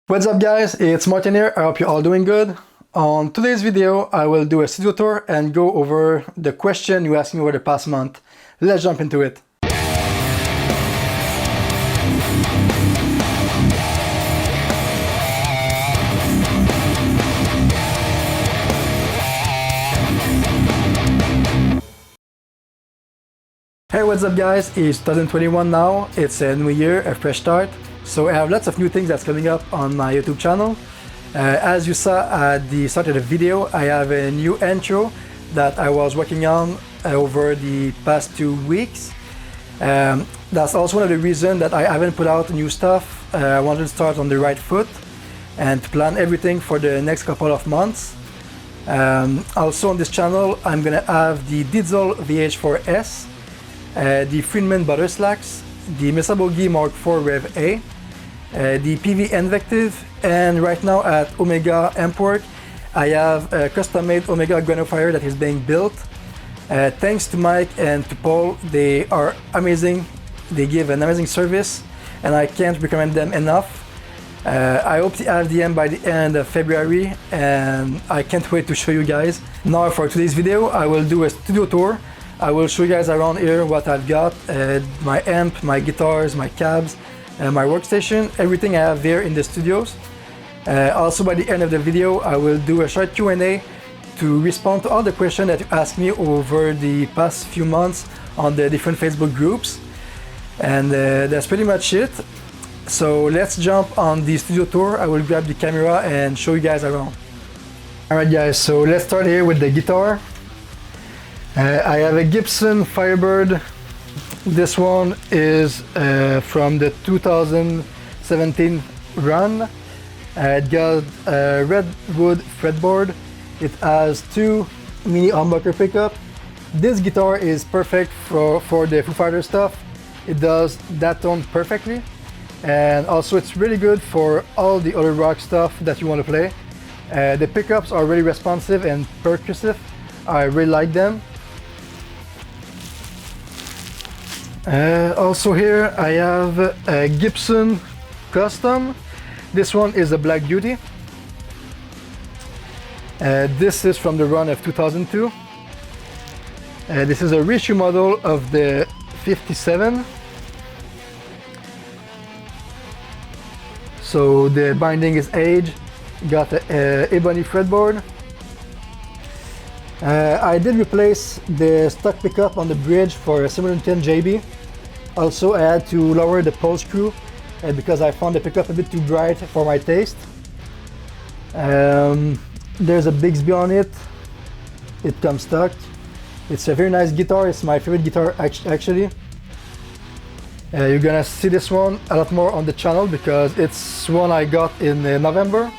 What's up guys, it's Martin here. I hope you're all doing good. On today's video, I will do a studio tour and go over the question you asked me over the past month. Let's jump into it. Hey, what's up guys, it's 2021 now. It's a new year, a fresh start. So I have lots of new things that's coming up on my YouTube channel. As you saw at the start of the video, I have a new intro that I was working on over the past 2 weeks. That's also one of the reasons that I haven't put out new stuff. I wanted to start on the right foot and to plan everything for the next couple of months. Also on this channel, I'm gonna have the Diesel VH4S, the Friedman Butter Slacks, the Misabogi Mark IV Rev A, the PV Invective, and right now at Omega Empwork I have a custom-made Omega Granifier that is being built. Thanks to Mike and to Paul, they are amazing. They give an amazing service and I can't recommend them enough. I hope to have the end by the end of February and I can't wait to show you guys. Now for today's video, I will do a studio tour. I will show you guys around here what I've got, my amp, my guitars, my cabs, my workstation, everything I have there in the studios. Also by the end of the video, I will do a short Q&A to respond to all the questions that you asked me over the past few months on the different Facebook groups. And that's pretty much it. So let's jump on the studio tour. I will grab the camera and show you guys around. Alright guys, so let's start here with the guitar. I have a Gibson Firebird. This one is from the 2017 run. It got a redwood fretboard. It has 2 mini humbucker pickup. This guitar is perfect for the Foo Fighters stuff. It does that tone perfectly. And also it's really good for all the other rock stuff that you want to play. The pickups are really responsive and percussive. I really like them. Also here I have a Gibson Custom. This one is a Black Beauty. This is from the run of 2002. This is a reissue model of the 57. So the binding is aged. Got a ebony fretboard. I did replace the stock pickup on the bridge for a 710 JB. Also, I had to lower the pole screw because I found the pickup a bit too bright for my taste. There's a Bixby on it. It comes stock. It's a very nice guitar. It's my favorite guitar actually. You're gonna see this one a lot more on the channel because it's one I got in November.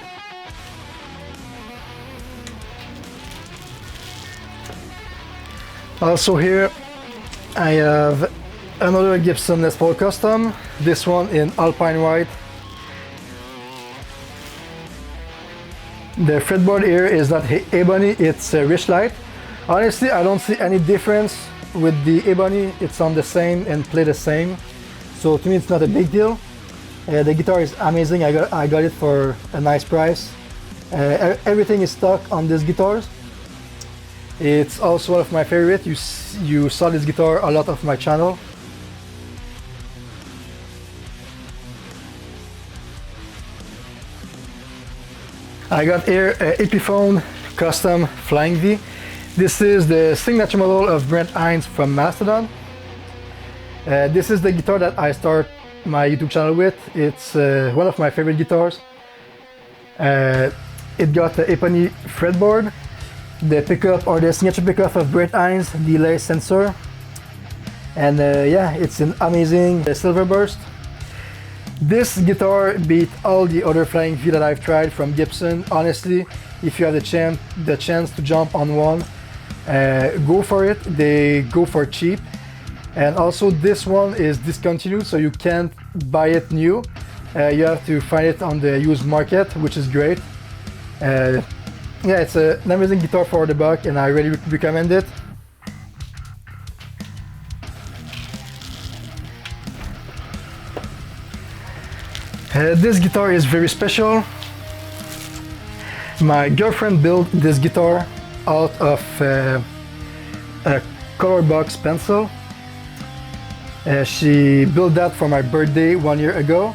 Also here I have another Gibson Les Paul Custom, this one in Alpine White. The fretboard here is not ebony, it's rich light. Honestly, I don't see any difference with the ebony. It's on the same and play the same, so to me it's not a big deal. The guitar is amazing. I got it for a nice price. Everything is stock on these guitars. It's also one of my favorites. You saw this guitar a lot of my channel. I got here a Epiphone Custom Flying V. This is the signature model of Brent Hinds from Mastodon. This is the guitar that I start my YouTube channel with. It's one of my favorite guitars. It got the ebony fretboard. The pickup or the signature pickup of Brent Hinds delay sensor, and yeah, it's an amazing silver burst. This guitar beat all the other Flying V that I've tried from Gibson. Honestly, if you have the chance to jump on one, go for it. They go for cheap, and also this one is discontinued, so you can't buy it new. You have to find it on the used market, which is great. Yeah, it's an amazing guitar for the buck and I really recommend it. This guitar is very special. My girlfriend built this guitar out of a color box pencil. She built that for my birthday 1 year ago.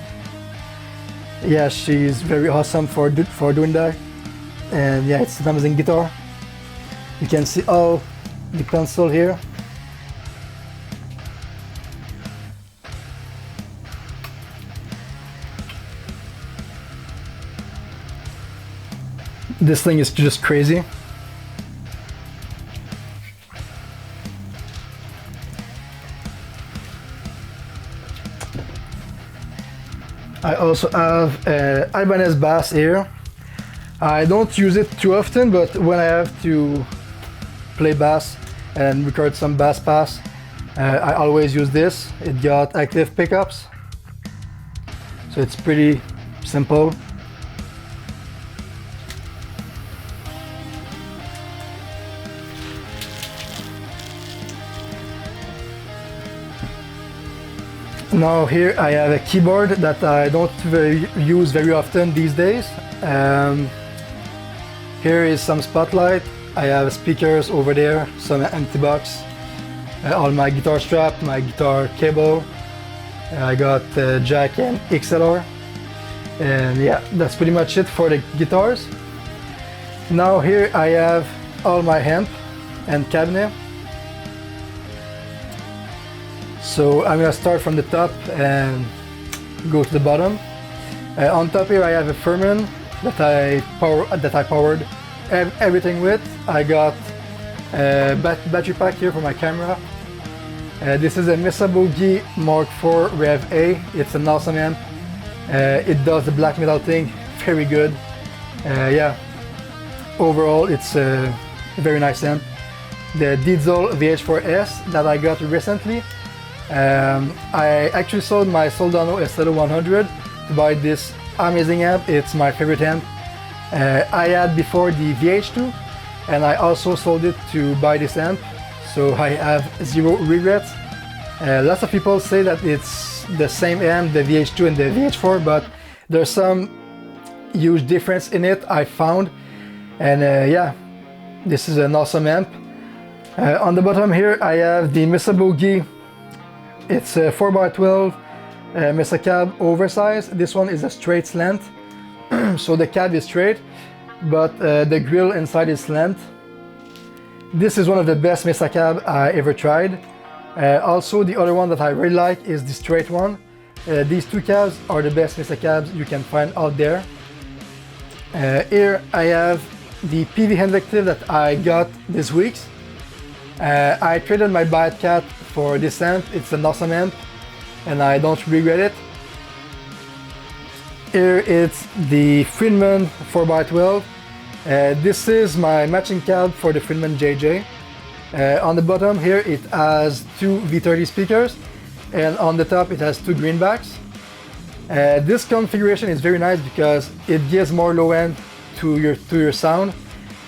Yeah, she's very awesome for doing that. And yeah, it's an amazing guitar. You can see all the pencil here. This thing is just crazy. I also have Ibanez bass here. I don't use it too often, but when I have to play bass and record some bass pass, I always use this. It got active pickups, so it's pretty simple. Now here I have a keyboard that I don't use very often these days. Here is some spotlight. I have speakers over there, some empty box, all my guitar strap, my guitar cable. I got jack and XLR. And yeah, that's pretty much it for the guitars. Now here I have all my amp and cabinet. So I'm gonna start from the top and go to the bottom. On top here I have a Furman that I powered everything with. I got a battery pack here for my camera. This is a Mesa Boogie Mark IV Rev A. It's an awesome amp. It does the black metal thing very good. Yeah, overall it's a very nice amp. The Diesel VH4S that I got recently. I actually sold my Soldano Estero 100 to buy this amazing amp. It's my favorite amp. I had before the VH2 and I also sold it to buy this amp, so I have zero regrets. Lots of people say that it's the same amp, the VH2 and the VH4, but there's some huge difference in it I found, and yeah, this is an awesome amp. On the bottom here I have the Mesa Boogie. It's a 4x12 Mesa cab oversized. This one is a straight slant, so the cab is straight, but the grill inside is slant. This is one of the best Mesa cab I ever tried. Also, the other one that I really like is the straight one. These two cabs are the best Mesa cabs you can find out there. Here I have the PV Invective that I got this week. I traded my Bad Cat for this amp. It's an awesome amp and I don't regret it. Here it's the Friedman 4x12. This is my matching cab for the Friedman JJ. On the bottom here it has two V30 speakers, and on the top it has two greenbacks. This configuration is very nice because it gives more low end to your sound,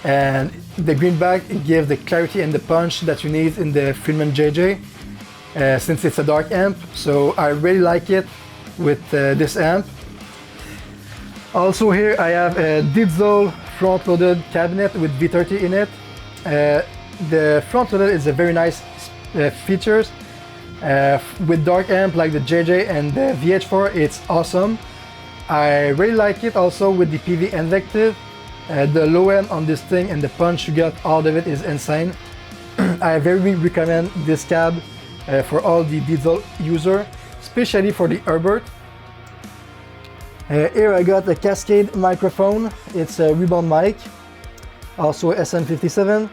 and the greenback gives the clarity and the punch that you need in the Friedman JJ, since it's a dark amp. So I really like it with this amp. Also here I have a Diesel front-loaded cabinet with V30 in it. The front-loaded is a very nice features. With dark amp like the JJ and the VH4, it's awesome. I really like it also with the PV Invective. The low end on this thing and the punch you get out of it is insane. I very recommend this cab for all the Diesel user, especially for the Herbert. Here I got a Cascade microphone. It's a rebound mic, also SM57.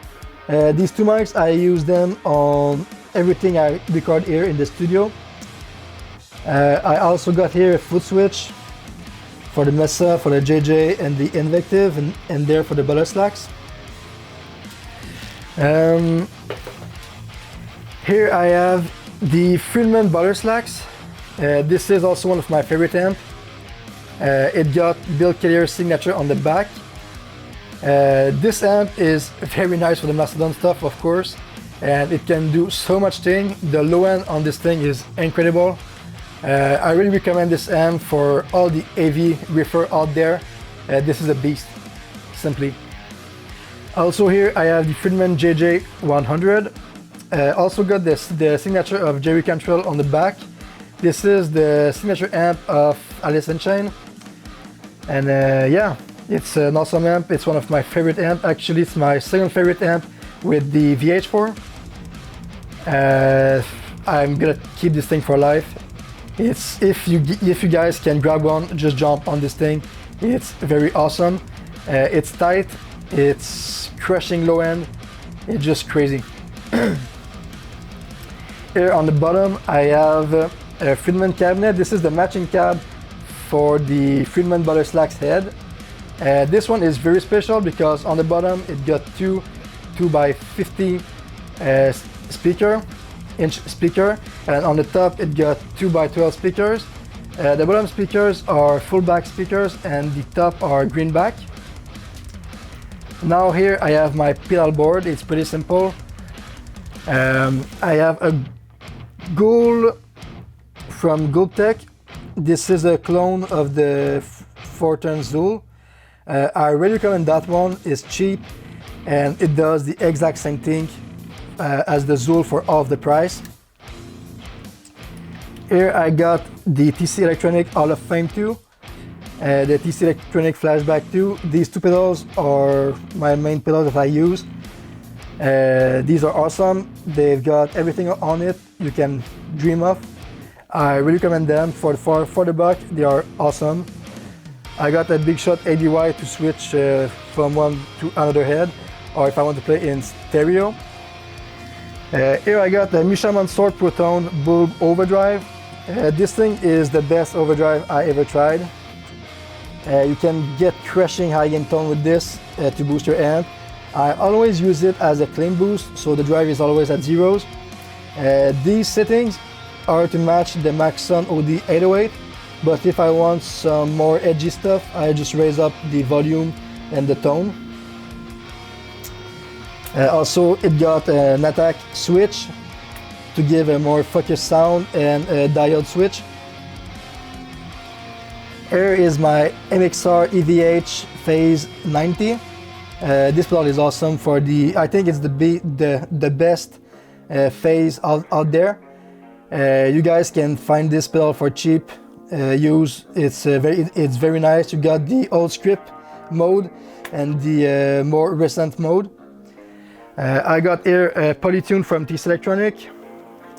These two mics, I use them on everything I record here in the studio. I also got here a foot switch for the Mesa, for the JJ and the Invective, and there for the butter slacks. Here I have the Friedman butter slacks. This is also one of my favorite amp. It got Bill Kellier's signature on the back. This amp is very nice for the Mastodon stuff, of course, and it can do so much thing. The low end on this thing is incredible. I really recommend this amp for all the AV reefer out there. This is a beast, simply. Also here I have the Friedman JJ100. Also got the signature of Jerry Cantrell on the back. This is the signature amp of Alice in Chains. And yeah, it's an awesome amp. It's one of my favorite amps. Actually, it's my second favorite amp with the VH4. I'm gonna keep this thing for life. It's if you guys can grab one, just jump on this thing. It's very awesome. It's tight. It's crushing low end. It's just crazy. Here on the bottom, I have a Friedman cabinet. This is the matching cab for the Friedman Butter Slacks head. This one is very special because on the bottom it got two 2x50 inch speaker, and on the top it got 2x12 speakers. The bottom speakers are full back speakers and the top are green back. Now here I have my pedal board. It's pretty simple. I have a Ghoul from Gulptech. This is a clone of the 4-turn Zool. I really recommend that one. It's cheap and it does the exact same thing as the Zool for half the price. Here I got the TC Electronic Hall of Fame 2, the TC Electronic Flashback 2. These two pedals are my main pedals that I use. These are awesome. They've got everything on it you can dream of. I really recommend them for the buck. They are awesome. I got a Big Shot ADY to switch from one to another head, or if I want to play in stereo. Here I got the Mishaman Sword Proton Bulb Overdrive. This thing is the best overdrive I ever tried. You can get crushing high gain tone with this to boost your amp. I always use it as a clean boost, so the drive is always at zeros. These settings are to match the Maxon OD 808, but if I want some more edgy stuff, I just raise up the volume and the tone. Also, it got an attack switch to give a more focused sound and a diode switch. Here is my MXR EVH Phase 90. This pedal is awesome for the, I think it's the best phase out there. You guys can find this pedal for cheap use. It's very nice. You got the old script mode and the more recent mode. I got here a Polytune from TC Electronic.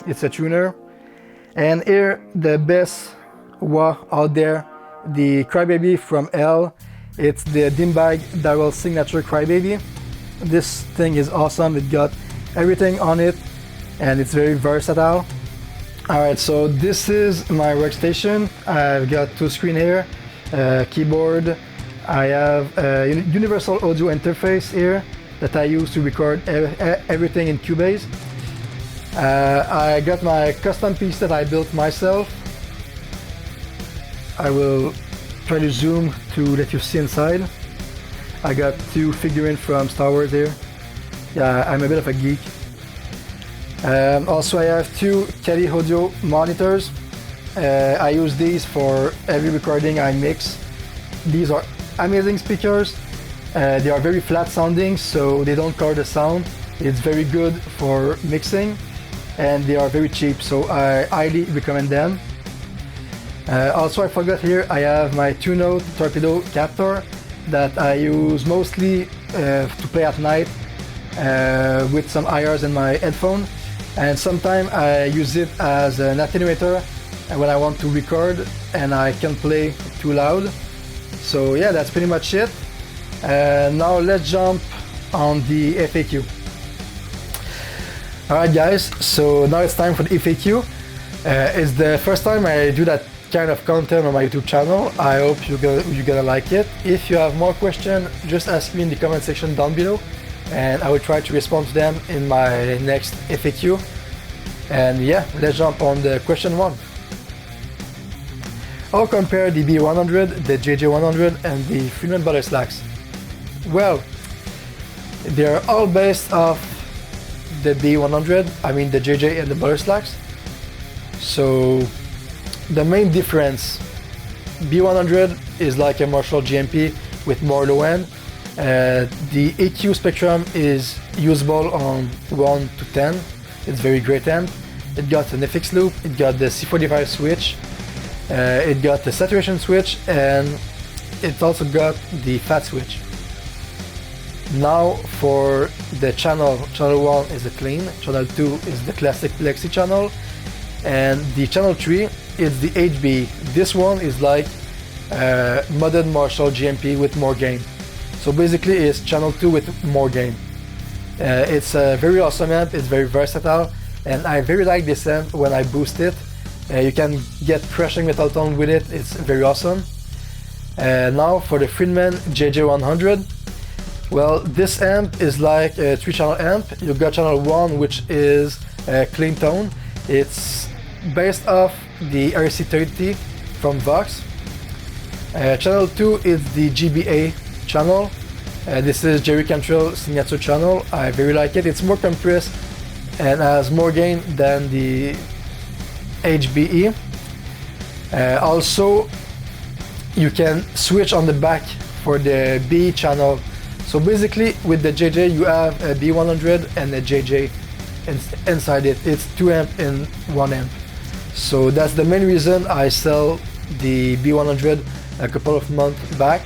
It's a tuner. And here the best wah out there, the Crybaby from L. It's the Dimbag Darrell Signature Crybaby. This thing is awesome. It got everything on it and it's very versatile. Alright, so this is my workstation. I've got two screens here, keyboard. I have a universal audio interface here that I use to record everything in Cubase. I got my custom piece that I built myself. I will try to zoom to let you see inside. I got two figurines from Star Wars here. Yeah, I'm a bit of a geek. Also, I have two Caddy Audio monitors. I use these for every recording I mix. These are amazing speakers. They are very flat sounding, so they don't color the sound. It's very good for mixing, and they are very cheap, so I highly recommend them. Also, I forgot here, I have my 2-note torpedo captor that I use mostly to play at night with some IRs in my headphone. And sometimes I use it as an attenuator when I want to record and I can't play too loud. So yeah, that's pretty much it. Now let's jump on the FAQ. Alright guys, so now it's time for the FAQ. It's the first time I do that kind of content on my YouTube channel. I hope you're gonna like it. If you have more questions, just ask me in the comment section down below and I will try to respond to them in my next FAQ. And yeah, let's jump on the question 1. How compare the B100, the JJ100 and the Friedman Butter Slacks? Well, they are all based off the B100, I mean the JJ and the Butter Slacks. So the main difference, B100 is like a Marshall GMP with more low end. The EQ spectrum is usable on 1 to 10. It's very great amp. It got an FX loop, it got the C45 switch, it got the saturation switch, and it also got the fat switch. Now for the channel 1 is the clean, channel 2 is the classic Plexi channel, and the channel 3 is the HB. This one is like modern Marshall GMP with more gain. So basically it's channel 2 with more gain. It's a very awesome amp, it's very versatile, and I very like this amp when I boost it. You can get crushing metal tone with it, it's very awesome. Now for the Friedman JJ100. Well, this amp is like a 3-channel amp. You've got channel 1, which is a clean tone. It's based off the RC30 from Vox. Channel 2 is the GBA channel. This is Jerry Cantrell's signature channel. I very like it. It's more compressed and has more gain than the HBE. Also, you can switch on the back for the B channel. So basically with the JJ you have a B100 and a JJ inside it. It's 2 amp in 1 amp. So that's the main reason I sell the B100 a couple of months back.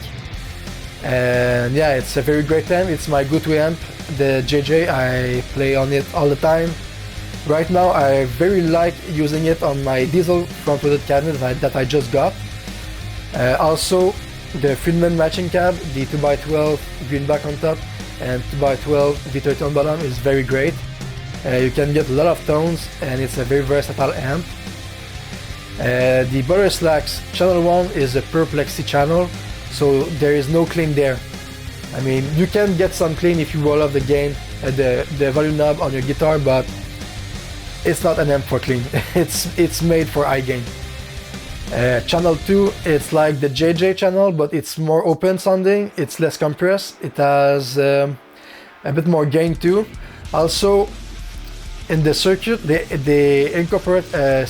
And yeah, it's a very great amp. It's my go-to amp. The JJ, I play on it all the time. Right now I very like using it on my diesel front-loaded cabinet that I just got. Also the Friedman matching cab, the 2x12 greenback on top and 2x12 V30 on bottom is very great. You can get a lot of tones and it's a very versatile amp. The Butter Slacks channel 1 is a pure Plexi channel, so there is no clean there. I mean, you can get some clean if you roll up the gain, the volume knob on your guitar, but it's not an amp for clean. It's made for high gain. Channel 2, it's like the JJ channel, but it's more open sounding, it's less compressed, it has a bit more gain too. Also, in the circuit, they incorporate a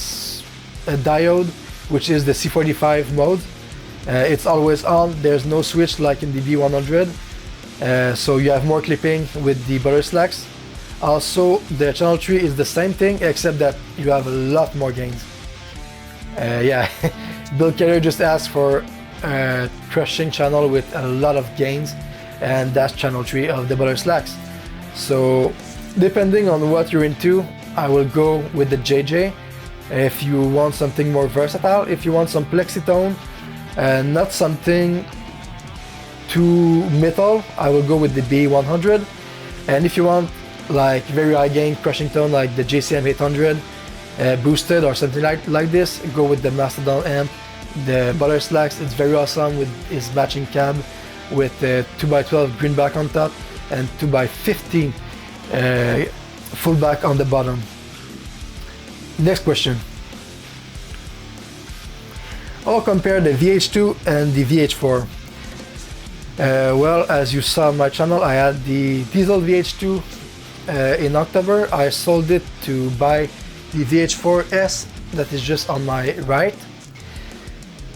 diode, which is the C45 mode. It's always on, there's no switch like in the B100, so you have more clipping with the Butter Slacks. Also, the channel 3 is the same thing, except that you have a lot more gains. Yeah, Bill Keller just asked for a crushing channel with a lot of gains, and that's channel 3 of the Butter Slacks. So depending on what you're into, I will go with the JJ. If you want something more versatile, if you want some Plexi tone and not something too metal, I will go with the B100. And if you want like very high gain crushing tone like the JCM 800 boosted or something like this, go with the Mastodon amp, the Butter Slacks. It's very awesome with its matching cab with the 2x12 greenback on top and 2x15 full back on the bottom. Next question. I'll compare the VH2 and the VH4. Well, as you saw on my channel, I had the diesel VH2 in October. I sold it to buy the VH4S that is just on my right.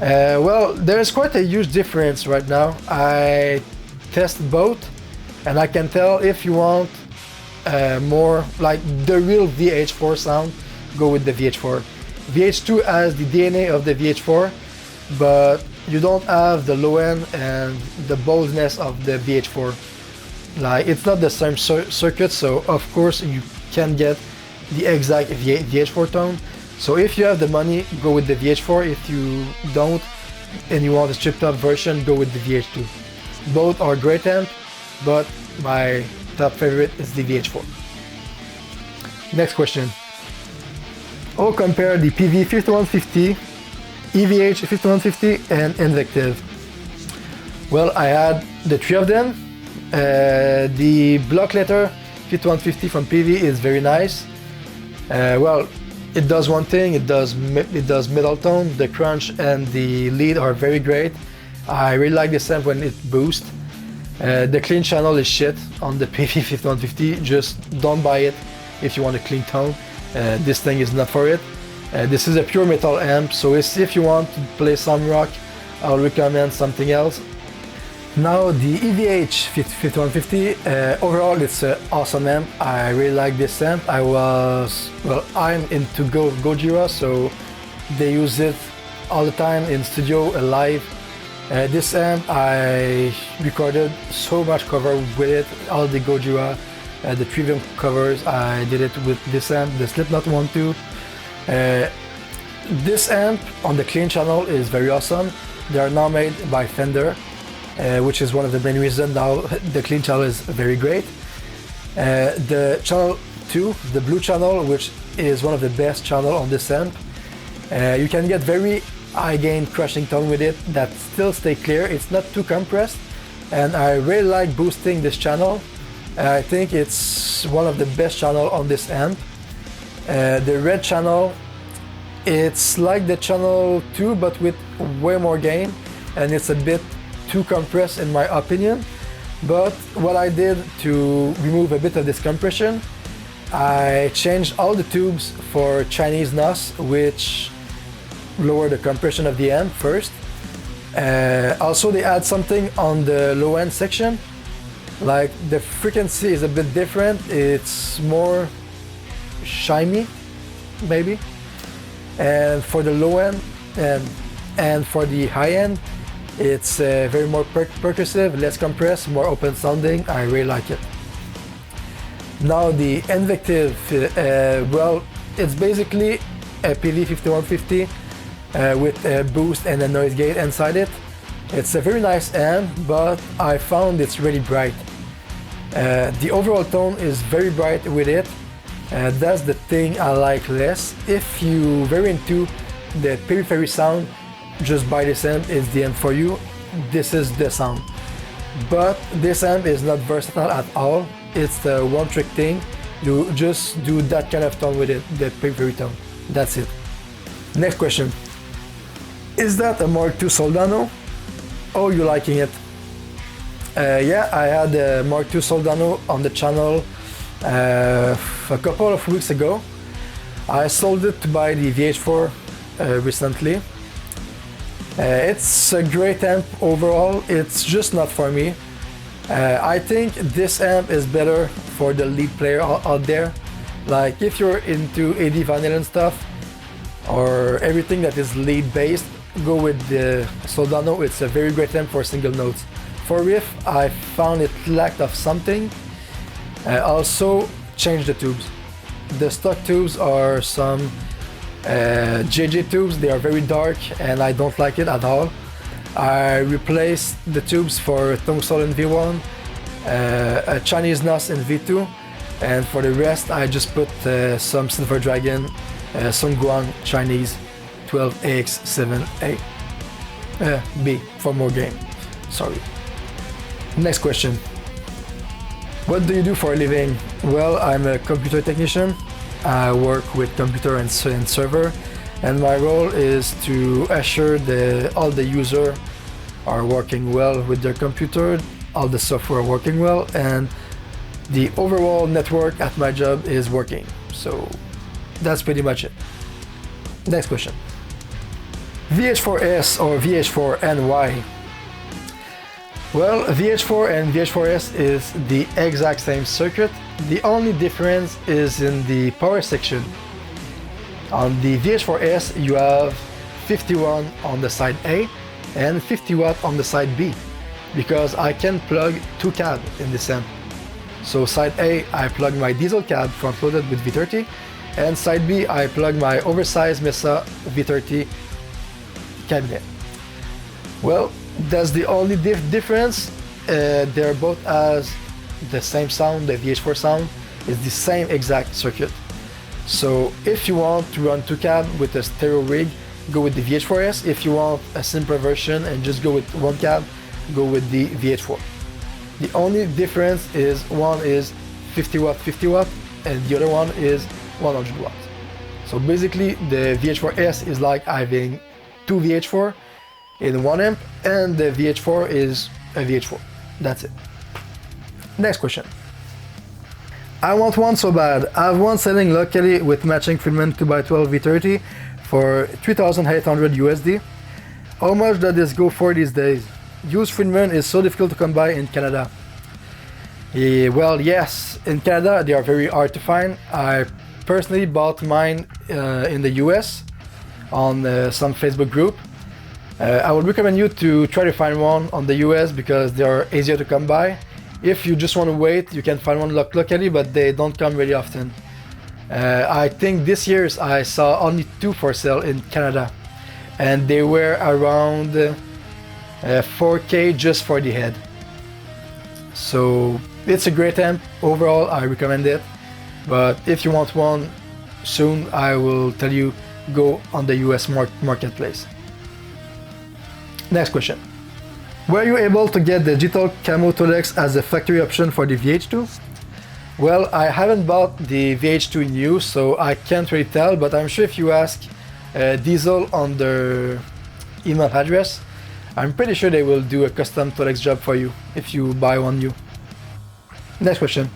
Well, there's quite a huge difference right now. I tested both and I can tell if you want more like the real VH4 sound, go with the VH4. VH2 has the DNA of the VH4, but you don't have the low end and the boldness of the VH4. Like, it's not the same circuit, so of course you can get the exact VH4 tone. So if you have the money, go with the VH4. If you don't and you want a stripped up version, go with the VH2. Both are great amp, but my top favorite is the VH4. Next question. I'll compare the PV 5150, EVH 5150 and Invective. Well, I had the 3 of them. The block letter 5150 from PV is very nice. Well, it does one thing, it does middle tone. The crunch and the lead are very great. I really like this amp when it boosts. The clean channel is shit on the PV 5150. Just don't buy it if you want a clean tone. This thing is not for it. This is a pure metal amp, so if you want to play some rock, I'll recommend something else. Now the EVH 5150, overall it's an awesome amp. I really like this amp. I'm into Gojira, so they use it all the time in studio, live. This amp, I recorded so much cover with it, all the Gojira, the Trivium covers, I did it with this amp, the Slipknot one too. This amp on the clean channel is very awesome. They are now made by Fender, which is one of the main reasons now the clean channel is very great. The channel 2, the blue channel, which is one of the best channel on this amp. You can get very high gain crushing tone with it that still stay clear. It's not too compressed, and I really like boosting this channel. I think it's one of the best channel on this amp. The red channel, it's like the channel 2 but with way more gain, and it's a bit too compressed in my opinion. But what I did to remove a bit of this compression, I changed all the tubes for Chinese NOS, which lower the compression of the amp first. Also they add something on the low end section, like the frequency is a bit different, it's more shiny maybe, and for the low end and for the high end it's very more percussive, less compressed, more open sounding. I really like it. Now the Invective, well, it's basically a PV5150 with a boost and a noise gate inside it. It's a very nice amp, but I found it's really bright. The overall tone is very bright with it. That's the thing I like less. If you very into the periphery sound, just buy this amp, it's the amp for you. This is the sound. But this amp is not versatile at all. It's the one trick thing. You just do that kind of tone with it, the periphery tone. That's it. Next question. Is that a Mark II Soldano? Oh, you liking it? Yeah, I had a Mark II Soldano on the channel a couple of weeks ago. I sold it to buy the VH4 recently. It's a great amp overall, it's just not for me. I think this amp is better for the lead player out there. Like if you're into AD vinyl and stuff, or everything that is lead based, go with the Soldano. It's a very great amp for single notes. For riff, I found it lacked of something. Also, change the tubes. The stock tubes are some JJ tubes. They are very dark and I don't like it at all. I replaced the tubes for Tungsol in V1, a Chinese NOS in V2, and for the rest I just put some Silver Dragon Songguang Chinese 12AX7A B for more game. Sorry. Next question. What do you do for a living? Well, I'm a computer technician. I work with computer and server, and my role is to assure all the users are working well with their computer, all the software working well, and the overall network at my job is working. So that's pretty much it. Next question. VH4S or VH4NY? Well, VH4 and VH4S is the exact same circuit. The only difference is in the power section. On the VH4S you have 51 on the side A and 50 watt on the side B, because I can plug two cab in this amp. So side A I plug my diesel cab front loaded with V30, and side B I plug my oversized Mesa V30 cabinet. Well, that's the only difference. They're both as the same sound, the VH4 sound is the same exact circuit. So if you want to run two cab with a stereo rig, go with the VH4S. If you want a simpler version and just go with one cab, go with the VH4. The only difference is one is 50 watt, and the other one is 100 watt. So basically the VH4S is like having two VH4 in one amp, and the VH4 is a VH4. That's it. Next question. I want one so bad. I have one selling locally with matching Friedman 2x12 V30 for 3,800 USD. How much does this go for these days? Used Friedman is so difficult to come by in Canada. Well, yes, in Canada they are very hard to find. I personally bought mine in the US on some Facebook group. I would recommend you to try to find one on the US because they are easier to come by. If you just want to wait, you can find one locally, but they don't come very often. I think this year I saw only 2 for sale in Canada, and they were around 4K just for the head. So it's a great amp. Overall, I recommend it. But if you want one soon, I will tell you, go on the US marketplace. Next question. Were you able to get the digital camo Tolex as a factory option for the VH2? Well, I haven't bought the VH2 in use, so I can't really tell, but I'm sure if you ask Diesel on their email address, I'm pretty sure they will do a custom Tolex job for you if you buy one new. Next question.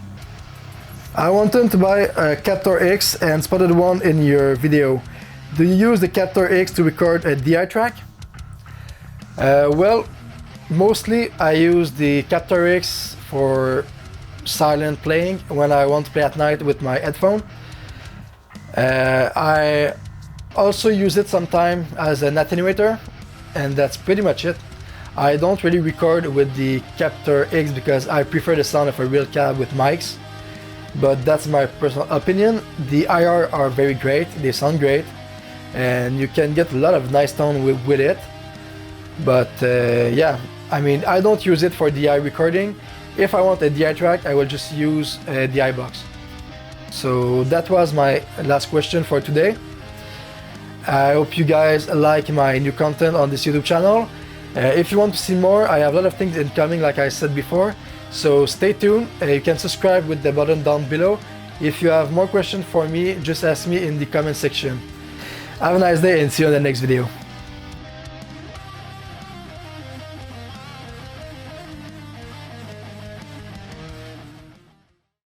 I wanted to buy a Captor X and spotted one in your video. Do you use the Captor X to record a DI track? Well, mostly I use the Captor X for silent playing when I want to play at night with my headphone. I also use it sometimes as an attenuator, and that's pretty much it. I don't really record with the Captor X because I prefer the sound of a real cab with mics, but that's my personal opinion. The IR are very great, they sound great, and you can get a lot of nice tone with it. But yeah, I mean, I don't use it for DI recording. If I want a DI track, I will just use a DI box. So that was my last question for today. I hope you guys like my new content on this YouTube channel. If you want to see more, I have a lot of things incoming, like I said before. So stay tuned. You can subscribe with the button down below. If you have more questions for me, just ask me in the comment section. Have a nice day and see you in the next video.